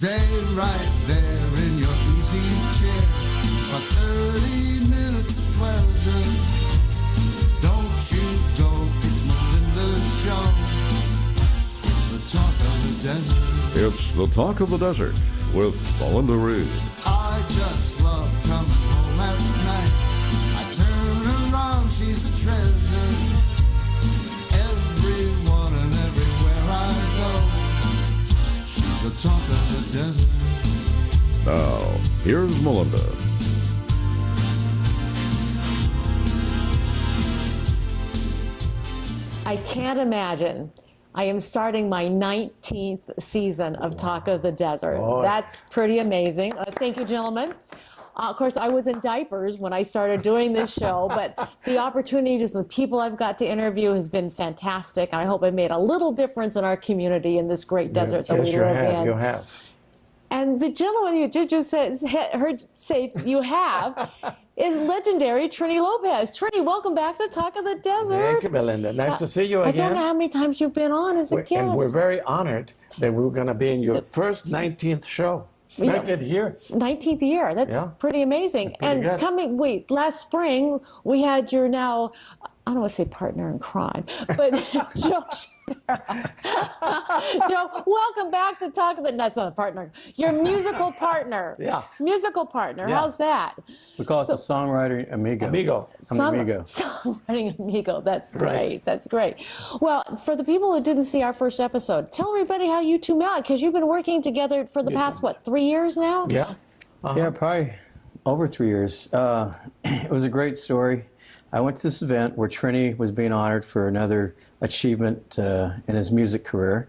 Stay right there in your easy chair for 30 minutes of pleasure. Don't you go, it's Melinda's show. It's the talk of the desert. It's the Talk of the Desert with Melinda Read. I just love coming home at night. I turn around, she's a treasure. Everyone and everywhere I go, she's the talk of the desert. Now, here's Melinda. I can't imagine. I am starting my 19th season of Talk of the Desert. Boy. That's pretty amazing. Thank you, gentlemen. Of course, I was in diapers when I started doing this show, but the opportunities and the people I've got to interview has been fantastic. And I hope I've made a little difference in our community in this great desert that we live in. You have. And the gentleman you just heard say you have is legendary Trini Lopez. Trini, welcome back to Talk of the Desert. Thank you, Melinda. Nice to see you again. I don't know how many times you've been on as a guest. And we're very honored that we're going to be in your first 19th show. 19th year. 19th year. That's pretty amazing. And last spring, we had your now, I don't want to say partner in crime, but Joe Joe, welcome back to Talk of the, that's not a partner, your musical partner. Yeah. Musical partner. Yeah. How's that? We call it the songwriter amigo. Amigo. Songwriting amigo. That's great. Right. That's great. Well, for the people who didn't see our first episode, tell everybody how you two met, because you've been working together for the past, 3 years now? Yeah. Yeah, probably over 3 years. It was a great story. I went to this event where Trini was being honored for another achievement in his music career.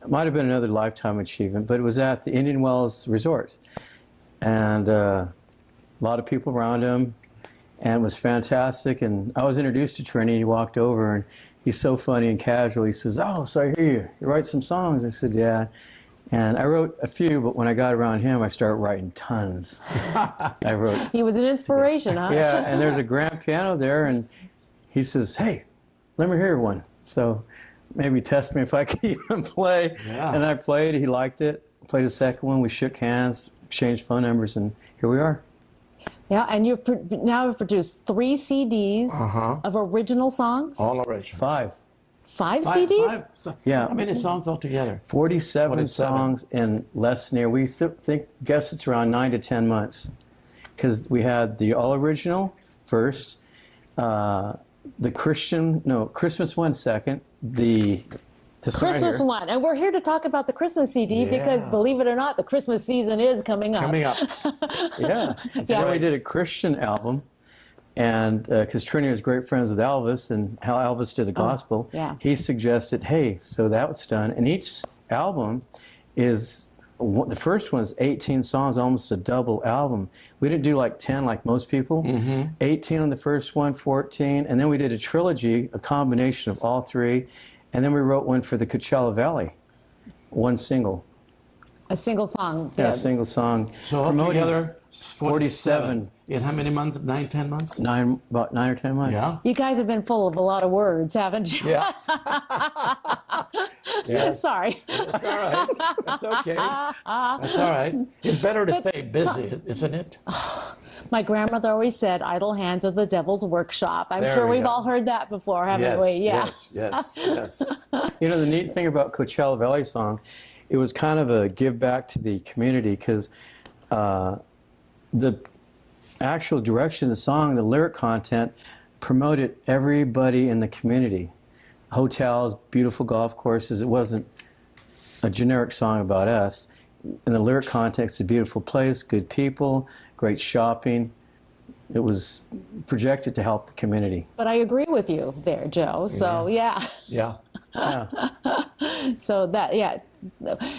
It might have been another lifetime achievement, but it was at the Indian Wells Resort. And a lot of people around him, and it was fantastic. And I was introduced to Trini. He walked over, and he's so funny and casual. He says, "Oh, so I hear you write some songs." I said, "Yeah." And I wrote a few, but when I got around him, I started writing tons. I wrote. He was an inspiration, huh? Yeah, and there's a grand piano there, and he says, "Hey, let me hear one." So maybe test me if I could even play. Yeah. And I played. He liked it. Played a second one. We shook hands, exchanged phone numbers, and here we are. Yeah, and you've now produced 3 CDs of original songs. All original. 5. 5 CDs? Yeah. How many songs altogether? 47 songs in less than a year. We guess it's around 9 to 10 months, because we had the all original first, the Christmas one second, this Christmas right one. And we're here to talk about the Christmas CD because, believe it or not, the Christmas season is coming up. Coming up. Yeah. So we did a Christian album. And because Trini was great friends with Elvis, and how Elvis did the gospel, he suggested, hey, so that was done. And each album is, the first one is 18 songs, almost a double album. We didn't do like 10 like most people. 18 on the first one, 14. And then we did a trilogy, a combination of all 3. And then we wrote one for the Coachella Valley, one single. A single song. Yeah, a single song. So altogether, 47. In how many months? 9, 10 months? About 9 or 10 months. Yeah. You guys have been full of a lot of words, haven't you? Yeah. Yes. Sorry. That's all right. That's okay. That's all right. It's better to stay busy, isn't it? My grandmother always said, idle hands are the devil's workshop. I'm There sure we we've go. all heard that before, haven't we? Yeah. Yes. You know, the neat thing about Coachella Valley song, it was kind of a give back to the community, because the actual direction of the song, the lyric content, promoted everybody in the community. Hotels, beautiful golf courses. It wasn't a generic song about us. In the lyric context, a beautiful place, good people, great shopping. It was projected to help the community. But I agree with you there, Joe. So, yeah. So that,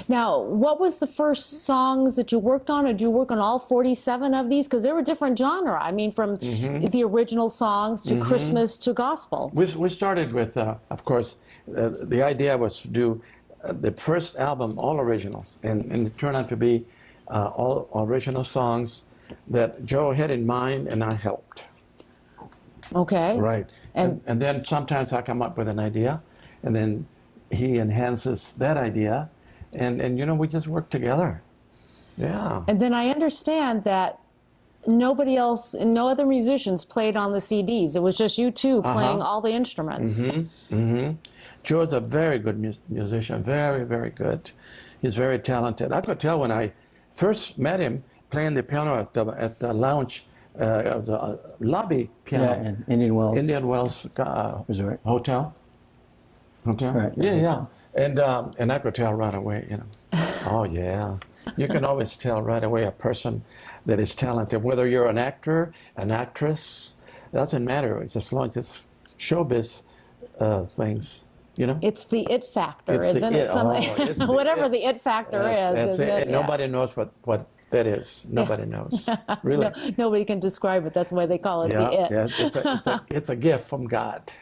Now, what was the first songs that you worked on? Or did you work on all 47 of these? Because they were different genre. I mean, from the original songs to Christmas to gospel. We started with, of course, the idea was to do the first album, all originals, and it turned out to be all original songs that Joe had in mind and I helped. Okay. Right. And then sometimes I come up with an idea, and then he enhances that idea, and you know, we just work together. Yeah. And then I understand that nobody else, no other musicians played on the CDs. It was just you two playing all the instruments. Joe's a very good musician, very, very good. He's very talented. I could tell when I first met him playing the piano at the lounge, the lobby piano. Yeah, in Indian Wells Resort. Hotel. Right. Yeah. And I could tell right away, you know. Oh, yeah. You can always tell right away a person that is talented, whether you're an actor, an actress, doesn't matter. It's as long as it's showbiz things, you know. It's the it factor, isn't it? Whatever the it factor is. That's it. Yeah. Nobody knows what that is. Nobody knows. Really. Nobody can describe it. That's why they call it the it. Yeah, it's a gift from God.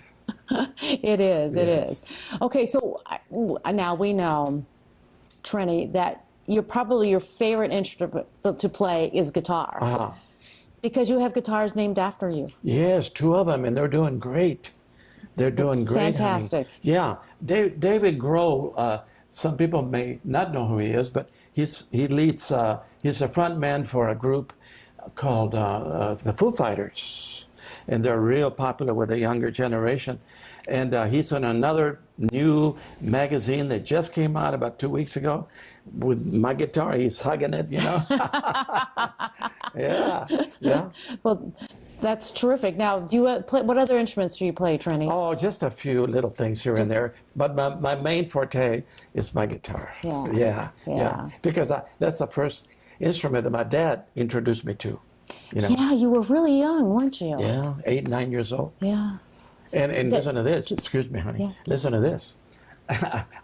It is. It Yes. is. Okay, so now we know, Trini, that probably your favorite instrument to play is guitar. Because you have guitars named after you. Yes, 2 of them, and they're doing great. They're doing great. Fantastic. Honey. Yeah, David Grohl. Some people may not know who he is, but he leads. He's a front man for a group called the Foo Fighters, and they're real popular with the younger generation. And he's in another new magazine that just came out about 2 weeks ago. With my guitar, he's hugging it, you know. Yeah. Well, that's terrific. Now, do you play? What other instruments do you play, Trini? Oh, just a few little things here and there. But my main forte is my guitar. Yeah. Because that's the first instrument that my dad introduced me to. You know. Yeah, you were really young, weren't you? Yeah, 8, 9 years old. Yeah. And listen to this. Excuse me, honey. Yeah. Listen to this.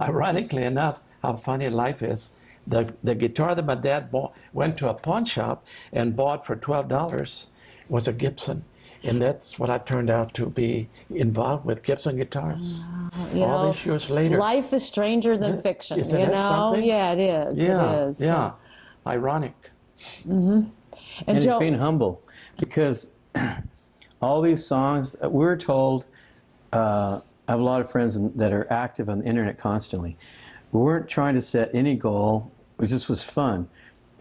Ironically enough, how funny life is. The guitar that my dad went to a pawn shop and bought for $12 was a Gibson. And that's what I turned out to be involved with, Gibson guitars. All these years later. Life is stranger than fiction. Isn't that something? Yeah, it is. Yeah, it is. Yeah. Ironic. And Joe, it's being humble, because all these songs, we're told, I have a lot of friends that are active on the internet constantly. We weren't trying to set any goal. It just was fun.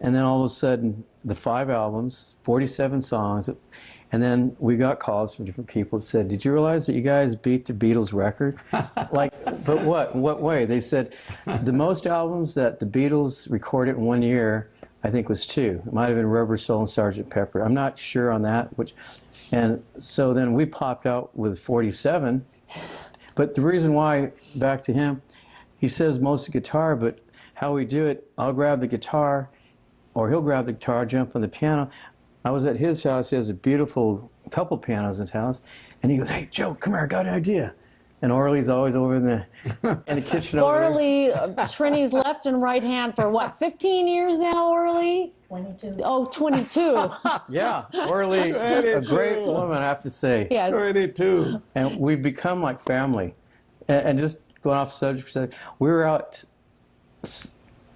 And then all of a sudden, the 5 albums, 47 songs, and then we got calls from different people that said, "Did you realize that you guys beat the Beatles record?" Like, but what? What way? They said the most albums that the Beatles recorded in 1 year, I think, was 2. It might have been Rubber Soul and Sgt. Pepper. I'm not sure on that. And so then we popped out with 47. But the reason why, back to him, he says most guitar, but how we do it, I'll grab the guitar, or he'll grab the guitar, jump on the piano. I was at his house. He has a beautiful couple pianos in his house, and he goes, "Hey, Joe, come here, I got an idea." And Orly's always over in the kitchen. Orly, Trini's left and right hand for what, 15 years now, Orly? 22. Oh, 22. Yeah, Orly, a great woman, I have to say. Yes. 22. And we've become like family. And just going off subject for a second, we were out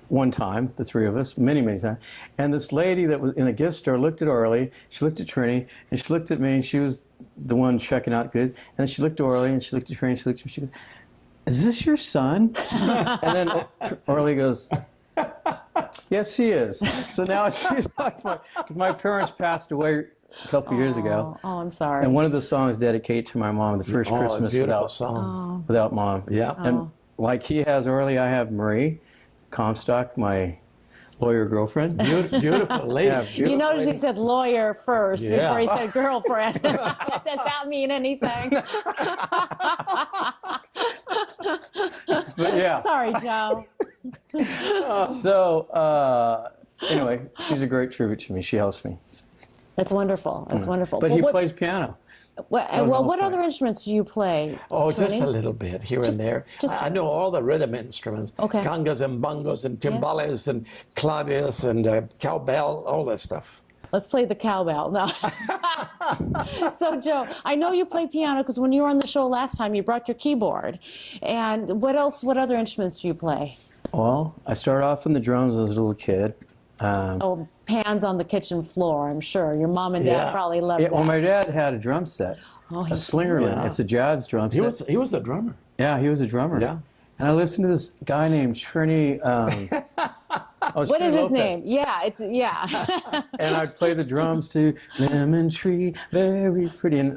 one time, the 3 of us, many, many times, and this lady that was in a gift store looked at Orly, she looked at Trini, and she looked at me, and she was the one checking out goods, and then she looked at Orly, and she looked at Trini, and she looked at me, she goes, "Is this your son?" And then Orly goes, "Yes, he is." So now she's like, because my parents passed away a couple years ago. Oh, I'm sorry. And one of the songs dedicated to my mom, the first Christmas without mom. Yeah. And like he has Orly, I have Marie Comstock, my lawyer girlfriend. Beautiful lady. Yeah, beautiful You notice lady. he said lawyer first before he said girlfriend. Does that mean anything? But yeah. Sorry, Joe. So anyway, she's a great tribute to me. She helps me. That's wonderful. That's wonderful. But he plays piano. What other instruments do you play? Oh, just Trini? a little bit here and there. just- I know all the rhythm instruments. Okay. Congas and bongos and timbales and claves and cowbell, all that stuff. Let's play the cowbell. No. So, Joe, I know you play piano because when you were on the show last time, you brought your keyboard. And what else? What other instruments do you play? Well, I started off in the drums as a little kid. Oh, pans on the kitchen floor, I'm sure. Your mom and dad probably loved that. Well, my dad had a drum set, a Slingerland. Yeah. It's a jazz drum set. He was a drummer. Yeah, he was a drummer. Yeah. And I listened to this guy named Trini. Oh, What Trini is his Lopez. name? Yeah, it's yeah. And I'd play the drums to Lemon Tree, very pretty. And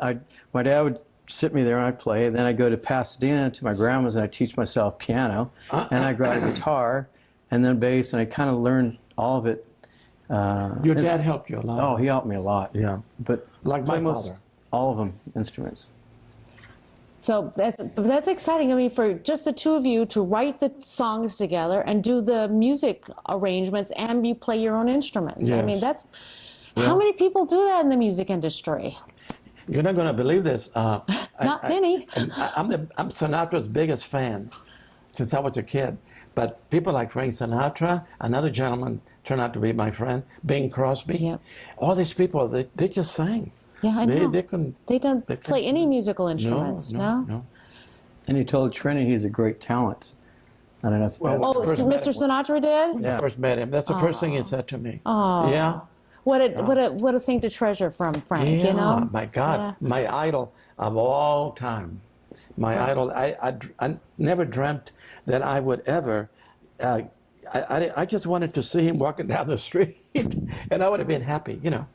my dad would sit me there and I'd play. And then I'd go to Pasadena to my grandma's and I'd teach myself piano. And I got a guitar and then bass, and I kind of learned all of it. Your dad helped you a lot. Oh, he helped me a lot. Yeah. But Like my almost father. all of them instruments. So that's exciting. I mean, for just the two of you to write the songs together and do the music arrangements, and you play your own instruments. I mean, Yes. how many people do that in the music industry? You're not going to believe this. Not many. I'm Sinatra's biggest fan since I was a kid. But people like Frank Sinatra, another gentleman turned out to be my friend, Bing Crosby. Yep. All these people, they just sang. Yeah, I know. They don't they play couldn't- any musical instruments, no? And he told Trini he's a great talent. I don't know if that's... Oh, First so met Mr. him. Sinatra did? When I first met him. That's the first thing he said to me. Oh. Yeah. What a thing to treasure from Frank, Yeah, you know? my God. Yeah. My idol of all time. My idol. I never dreamt that I would ever... I just wanted to see him walking down the street, and I would have been happy, you know.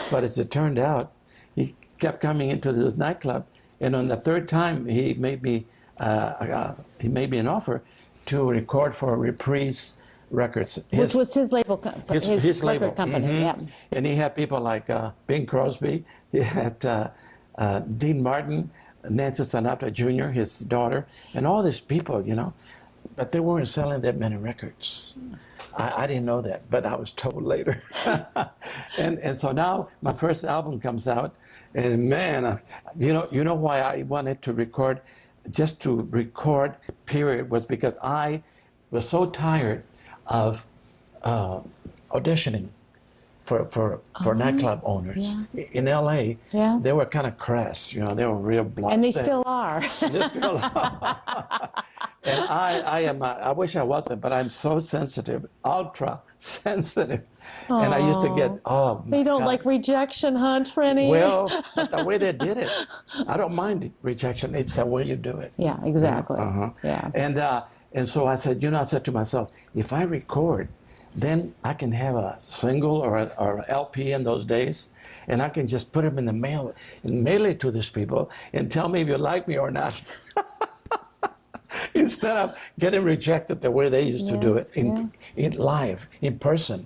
But as it turned out, he kept coming into this nightclub, and on the third time, he made me an offer to record for Reprise Records. Which was his label, his label. record company, Mhm. yeah. And he had people like Bing Crosby, he had Dean Martin, Nancy Sinatra Jr., his daughter, and all these people, you know. But they weren't selling that many records. I didn't know that, but I was told later. and so now my first album comes out, and man, you know why I wanted to record, just to record, period, was because I was so tired of auditioning for nightclub owners. In LA, Yeah. they were kind of crass, you know, they were real blunt. And they still are. They still are. And I wish I wasn't, but I'm so sensitive, ultra sensitive. And I used to get, oh, my They don't God. like rejection, huh, Trini? Well, but the way they did it, I don't mind rejection. It's the way you do it. Yeah, exactly. Uh-huh. Yeah. And so I said, I said to myself, if I record, then I can have a single or a LP in those days, and I can just put them in the mail and mail it to these people and tell me if you like me or not. Instead of getting rejected the way they used to do it in live, in person.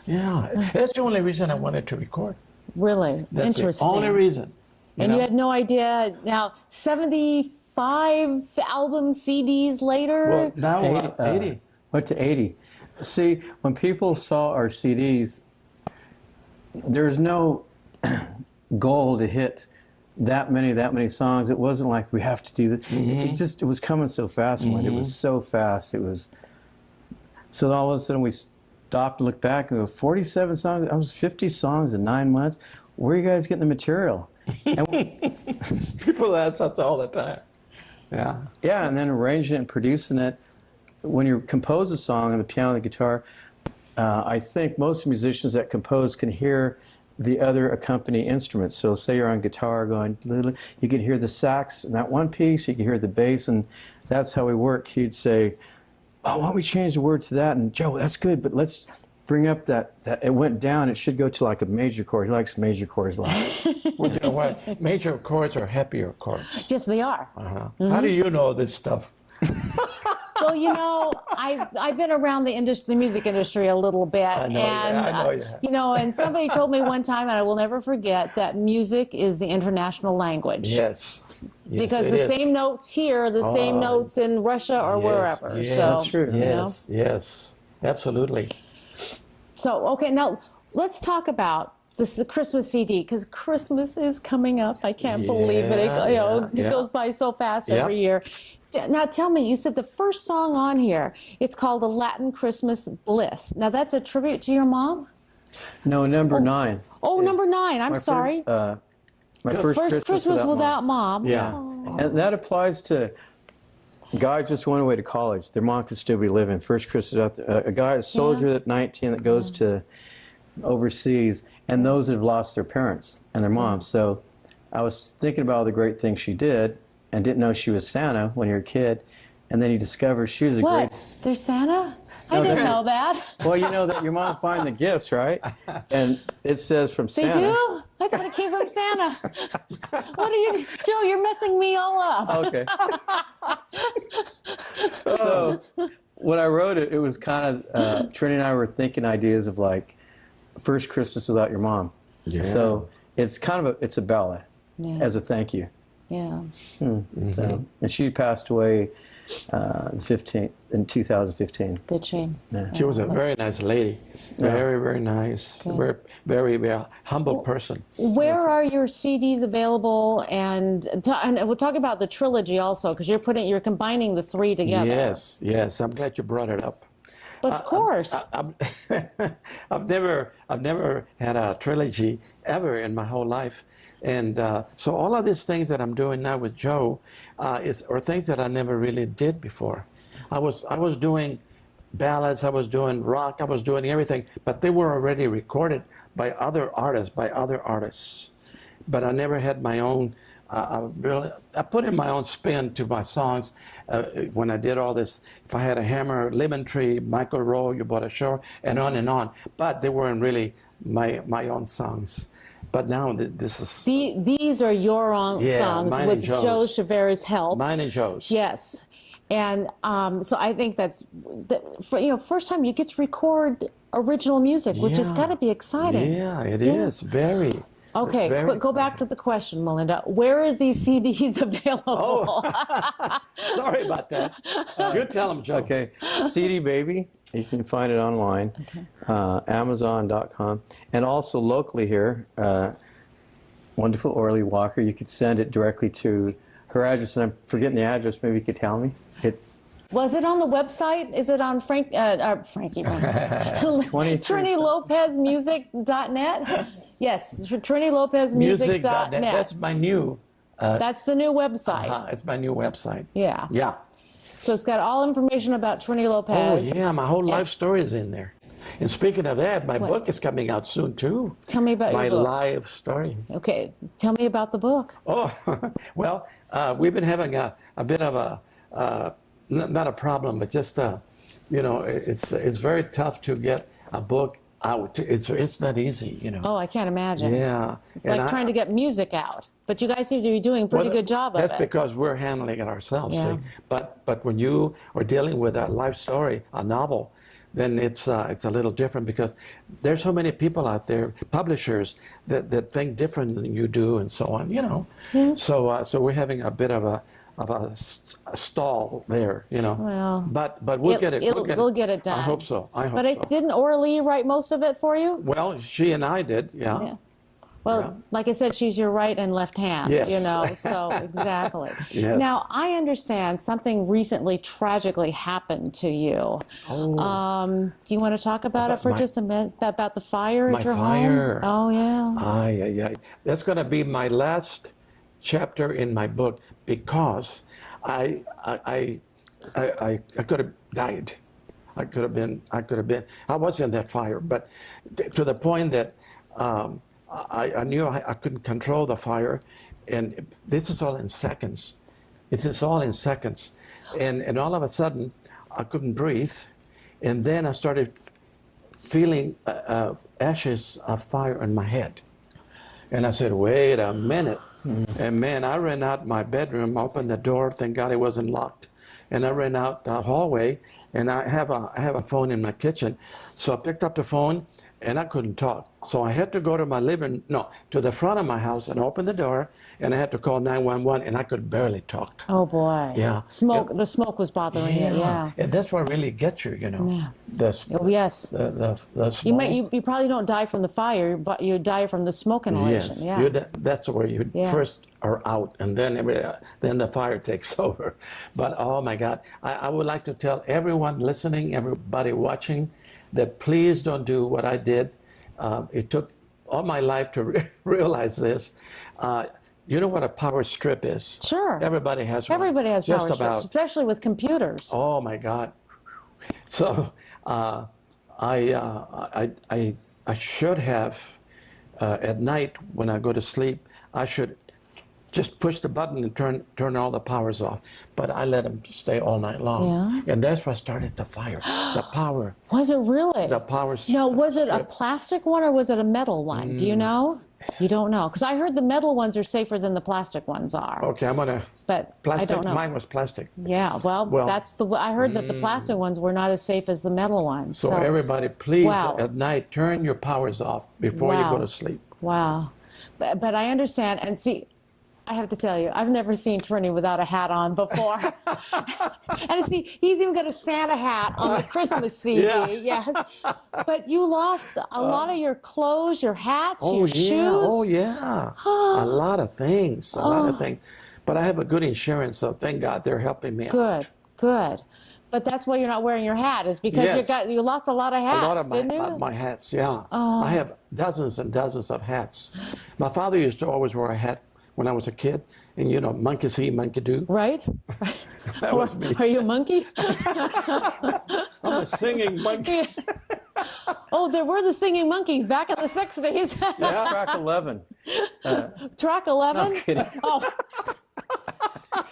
Yeah, that's the only reason I wanted to record. Really? That's Interesting. the only reason. And you had no idea. Now, 75 album CDs later? Well, now 80. Went to 80. See, when people saw our CDs, there's no goal to hit that many songs. It wasn't like we have to do that. It was coming so fast. It was so fast. It was. So all of a sudden we stopped and looked back and go, 47 songs. I was 50 songs in 9 months. Where are you guys getting the material? And People ask us all the time. Yeah. yeah, and then arranging it and producing it. When you compose a song on the piano and the guitar, I think most musicians that compose can hear the other accompanying instruments. So say you're on guitar going, you could hear the sax in that one piece, you could hear the bass, and that's how we work. He'd say, oh, why don't we change the word to that? And Joe, that's good, but let's bring up that it went down, it should go to like a major chord. He likes major chords a lot. Well, you know what? Major chords are happier chords. Yes, they are. How do you know this stuff? Well, I've been around the music industry a little bit, I know, and I know you have. and somebody told me one time, and I will never forget, that music is the international language. Yes. Because it the is. same notes here are the same notes in Russia or wherever. Yes, So, that's true. Yes, yes, absolutely. So, okay, now let's talk about the Christmas CD, because Christmas is coming up. I can't believe it. It goes by so fast every year. Now tell me, you said the first song on here, it's called "The Latin Christmas Bliss." Now that's a tribute to your mom? No, number 9. Oh, number 9. I'm sorry. My first Christmas without mom. Yeah. Oh. And that applies to guys just went away to college. Their mom could still be living. First Christmas out there. A guy, a soldier at 19 that goes to overseas, and those that have lost their parents and their moms. So I was thinking about all the great things she did and didn't know she was Santa when you're a kid. And then you discover she was a What? great... There's Santa? I didn't know that. Well, you know that your mom's buying the gifts, right? And it says from They Santa. do? I thought it came from Santa. What are you, Joe? You're messing me all up. Okay. So when I wrote it, it was kind of Trini and I were thinking ideas of like first Christmas without your mom. Yeah. So it's kind of it's a ballad as a thank you. Yeah. So, and she passed away in 2015. Did she? Yeah. She was a very nice lady, very, very nice, very, very, very humble person. Where are your CDs available? And we'll talk about the trilogy also, because you're combining the three together. Yes, yes. I'm glad you brought it up. But of course. I've never had a trilogy ever in my whole life. And so all of these things that I'm doing now with Joe are things that I never really did before. I was doing ballads, I was doing rock, I was doing everything, but they were already recorded by other artists. But I never had my own. I put in my own spin to my songs when I did all this. If I had a hammer, lemon tree, Michael Rowe, You Bought a Shore, and on and on. But they weren't really my own songs. But now this is... These are your own songs with Joe Chavera's help. Mine and Joe's. Yes. And so I think first time you get to record original music, which has got to be exciting. Yeah, it is. Very. Okay, go back to the question, Melinda. Where are these CDs available? Oh. Sorry about that. You tell them, Joe. Okay, CD Baby. You can find it online, Amazon.com, and also locally here, wonderful Orly Walker. You could send it directly to her address, and I'm forgetting the address. Maybe you could tell me. Was it on the website? Is it on Frankie? TriniLopezMusic.net? Yes, TriniLopezMusic.net. That's my new. That's the new website. It's my new website. Yeah. Yeah. So it's got all information about Trini Lopez. Oh yeah, my whole life story is in there. And speaking of that, my book is coming out soon too. Tell me about your book. My life story. Okay, tell me about the book. Oh, well, we've been having a bit of a not a problem, but just it's very tough to get a book out. It's not easy, Oh, I can't imagine. Yeah. It's like trying to get music out. But you guys seem to be doing a pretty good job of it. That's because we're handling it ourselves. Yeah. See? But when you are dealing with a life story, a novel, then it's a little different because there's so many people out there, publishers that think different than you do, and so on. Yeah. So we're having a bit of a stall there, Well, but we'll get it. We'll get it done. I hope so. Didn't Orly write most of it for you? Well, she and I did. Yeah. Well, like I said, she's your right and left hand, Yes. so exactly. Yes. Now, I understand something recently tragically happened to you. Oh. Do you want to talk about it for just a minute, about the fire at your fire. home? Oh, yeah. Yeah. That's going to be my last chapter in my book because I could have died. I could have been. I was in that fire, but to the point that I knew I couldn't control the fire, and this is all in seconds. It is all in seconds, and all of a sudden, I couldn't breathe, and then I started feeling ashes of fire on my head, and I said, "Wait a minute." And man, I ran out my bedroom, opened the door, thank God it wasn't locked. And I ran out the hallway, and I have a phone in my kitchen. So I picked up the phone, and I couldn't talk. So I had to go to to the front of my house and open the door, and I had to call 911, and I could barely talk. Oh, boy. Yeah. The smoke was bothering you, yeah. And that's what really gets you, Yeah. The, yes. The smoke. You probably don't die from the fire, but you die from the smoke inhalation. Yes, Yeah. that's where you first are out, and then the fire takes over. But oh my God, I would like to tell everyone listening, everybody watching, that please don't do what I did. It took all my life to realize this. You know what a power strip is? Sure. Everybody has one. Everybody has Just power strips, especially with computers. Oh my God. So I should have at night when I go to sleep, I should just push the button and turn all the powers off. But I let them stay all night long. Yeah. And that's what started the fire. The power. Was it really? The power. No, was it a plastic one or was it a metal one? Do you know? You don't know, because I heard the metal ones are safer than the plastic ones are. Okay, I'm gonna. But Plastic. I don't know. Mine was plastic. Yeah, well, that's the. I heard that the plastic ones were not as safe as the metal ones. So everybody, please, Wow. at night, turn your powers off before you Wow. go to sleep. Wow, but I understand, and see, I have to tell you, I've never seen Trini without a hat on before. And see, he's even got a Santa hat on the Christmas CD. Yeah. Yes. But you lost a lot of your clothes, your hats, Oh your yeah. shoes. Oh yeah. A lot of things. A lot of things. But I have a good insurance, so thank God they're helping me out. Good, good. But that's why you're not wearing your hat, is because Yes. you lost a lot of hats, A lot of didn't you? my hats, yeah. I have dozens and dozens of hats. My father used to always wear a hat when I was a kid, and you know, monkey see, monkey do. Right? That was me. Are you a monkey? I'm a singing monkey. Oh, there were the singing monkeys back in the 60s. That's track 11. Track 11? No kidding. Oh.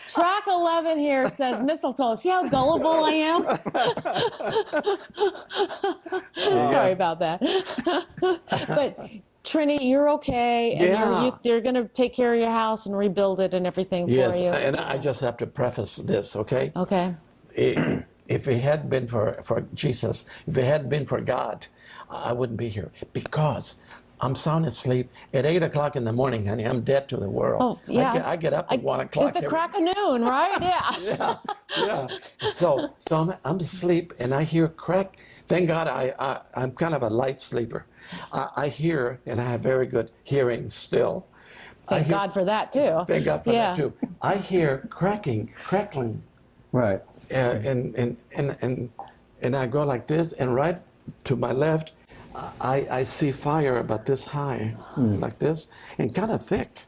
Track 11 here says mistletoe. See how gullible I am? Sorry about that. But Trini, you're okay, and Yeah. they're going to take care of your house and rebuild it and everything for Yes, you. and I just have to preface this, okay? Okay. If it hadn't been for Jesus, if it hadn't been for God, I wouldn't be here, because I'm sound asleep at 8 o'clock in the morning, honey. I'm dead to the world. Oh, yeah. I get up at 1 o'clock. At the crack of noon, right? Yeah. Yeah. So I'm asleep, and I hear crack. Thank God I'm kind of a light sleeper. I hear, and I have very good hearing still. Thank God for that, too. Thank God for Yeah. that too. I hear crackling, Right. and I go like this, and right to my left, I see fire about this high, like this, and kind of thick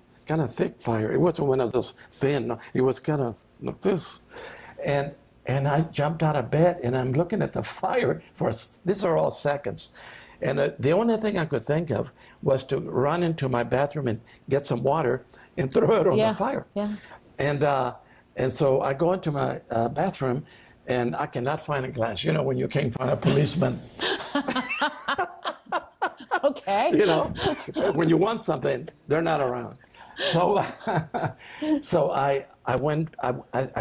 fire. It wasn't one of those thin. It was kind of like this, and I jumped out of bed, and I'm looking at the fire for. These are all seconds, and the only thing I could think of was to run into my bathroom and get some water and throw it on Yeah. the fire. Yeah. And so I go into my bathroom, and I cannot find a glass. You know, when you can't find a policeman. Okay. You know, when you want something, they're not around. So, so I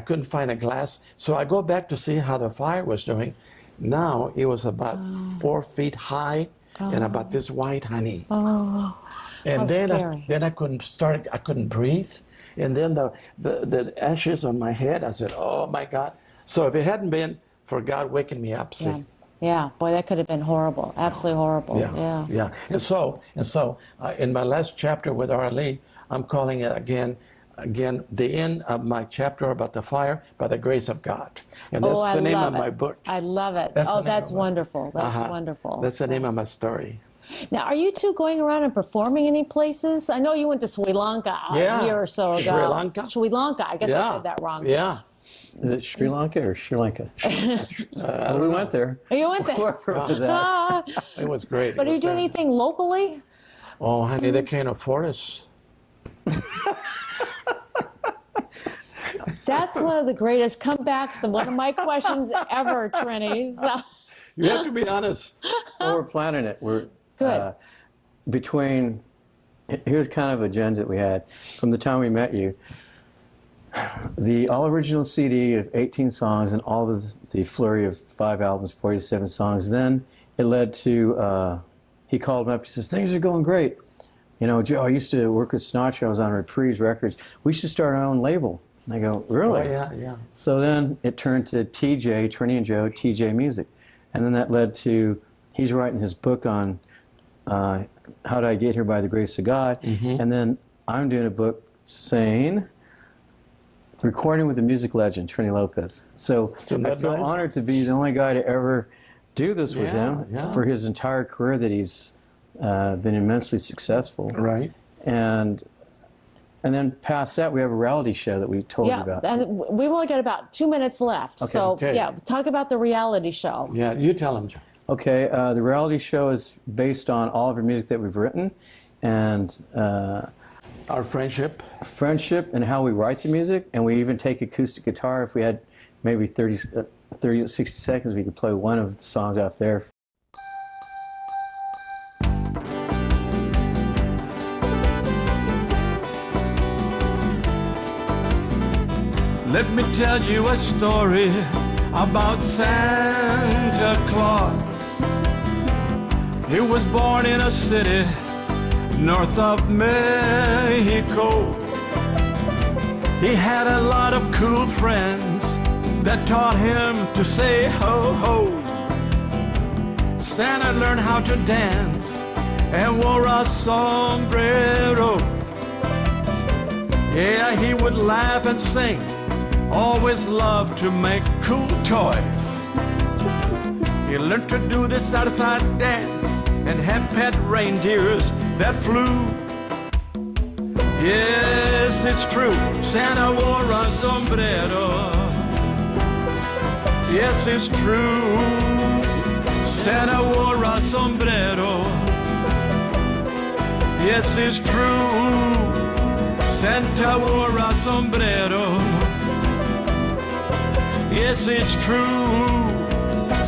couldn't find a glass. So I go back to see how the fire was doing. Now it was about 4 feet high and about this wide, honey. Oh, And how then scary. I couldn't breathe. And then the ashes on my head, I said, oh my God. So if it hadn't been for God waking me up, see. Yeah. Yeah, boy, that could have been horrible. Absolutely horrible. Yeah. And so, in my last chapter with R.L.E., I'm calling it again, the end of my chapter about the fire by the grace of God. And that's I the name love of it. my book. I love it. That's the name That's of it. wonderful. That's wonderful. That's the name of my story. Now, are you two going around and performing any places? I know you went to Sri Lanka a year or so ago. Sri Lanka? Sri Lanka. I guess I said that wrong. Yeah. Is it Sri Lanka or Sri Lanka? We went there. You went there. Wherever it was at. Ah, It was great. but It are you was doing very- anything locally? Oh, honey, they can't afford us. That's one of the greatest comebacks to one of my questions ever, Trini. So, You have to be honest. Well, we're planning it. We're Good. here's kind of agenda that we had from the time we met you. The all original CD of 18 songs and all of the flurry of 5 albums, 47 songs. Then it led to, he called me up, he says, things are going great. You know, Joe, I used to work with Sinatra, I was on Reprise Records. We should start our own label. And I go, really? Oh, yeah. So then it turned to TJ, Trini and Joe, TJ Music. And then that led to, he's writing his book on How Did I Get Here by the Grace of God. And then I'm doing a book saying, recording with the music legend, Trini Lopez. So Isn't I that feel nice? honored to be the only guy to ever do this with him Yeah. for his entire career that he's been immensely successful. Right. And then past that, we have a reality show that we told you yeah, about. and we've only got about 2 minutes left. So, Okay. yeah, talk about the reality show. Yeah, you tell them, Joe. Okay, the reality show is based on all of the music that we've written, and Our friendship. Friendship and how we write the music, and we even take acoustic guitar. If we had maybe 30 to 60 seconds, we could play one of the songs off there. Let me tell you a story about Santa Claus. He was born in a city north of Mexico. He had a lot of cool friends that taught him to say ho ho. Santa learned how to dance and wore a sombrero. Yeah, he would laugh and sing, always loved to make cool toys. He learned to do the side-to-side dance and had pet reindeers that flew. Yes, it's true, Santa wore a sombrero. Yes, it's true, Santa wore a sombrero. Yes, it's true, Santa wore a sombrero. Yes, it's true,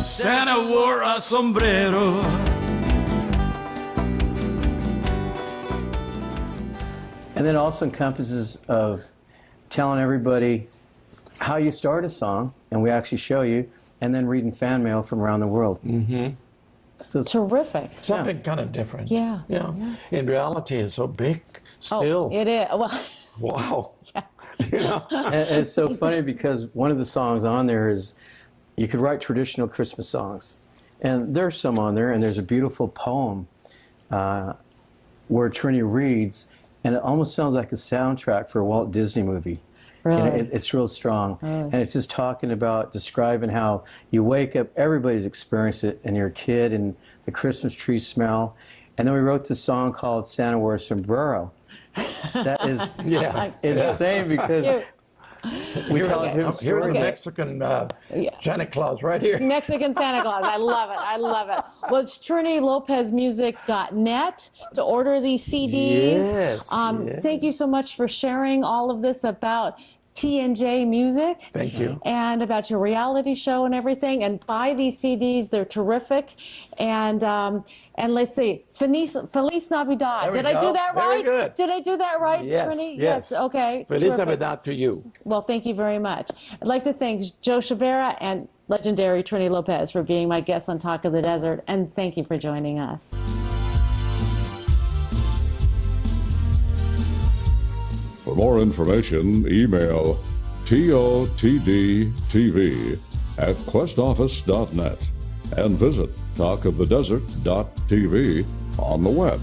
Santa wore a sombrero. And then also encompasses of telling everybody how you start a song, and we actually show you, and then reading fan mail from around the world. Mm-hmm. So it's Terrific. Something kind of different. Yeah. Yeah. In reality, it's so big still. Oh, it is. Well, Wow. yeah. You know? and it's so funny because one of the songs on there is, you could write traditional Christmas songs. And there's some on there, and there's a beautiful poem where Trini reads, and it almost sounds like a soundtrack for a Walt Disney movie. Really? And it's real strong. Really? And it's just talking about, describing how you wake up, everybody's experienced it, and you're a kid, and the Christmas tree smell. And then we wrote this song called Santa Wore a Sombrero. That is Yeah. insane because Cute. we tell Okay. a different Here's a story. Mexican Yeah. Santa Claus right here. Mexican Santa Claus. I love it. I love it. Well, it's TriniLopezMusic.net to order these CDs. Yes, Thank you so much for sharing all of this about T&J Music. Thank you. And about your reality show and everything. And buy these CDs. They're terrific. And let's see, Feliz Navidad. There we Did I do go. that Very right? good. Did I do that right, Yes, Trini? yes. Okay. Feliz Terrific. Navidad to you. Well, thank you very much. I'd like to thank Joe Chavera and legendary Trini Lopez for being my guests on Talk of the Desert, and thank you for joining us. For more information, email TOTDTV@questoffice.net and visit talkofthedesert.tv on the web.